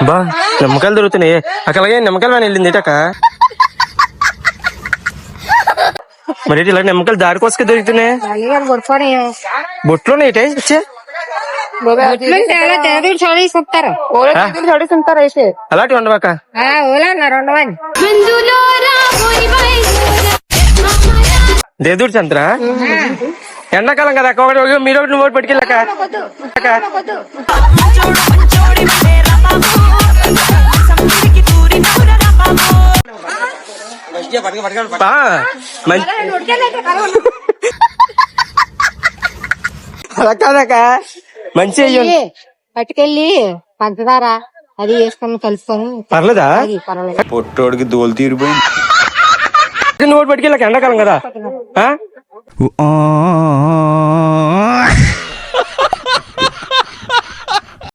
బా నిమ్మకాయలు దొరుకుతున్నాయి అక్కలాగే నిమ్మకాయలు అని వెళ్ళింది అక్క. మరి ఇలా నిమ్మకాయలు దారికోసకే దొరుకుతున్నాయి. బొట్లు వచ్చే అలాంటి ఉండవాక దేదూరు చంద్ర ఎండాకాలం కదా అక్క. మీరు ఒకటి నువ్వు పట్టుకెళ్ళాక అలా కాదక్క మంచి పట్టుకెళ్ళి పంచదార అది వేసుకొని కలుసుకొని పర్లేదా? పొట్టోడికి దోలు తీరిపోయింది. నువ్వు పట్టుకెళ్ళాక ఎండాకాలం కదా.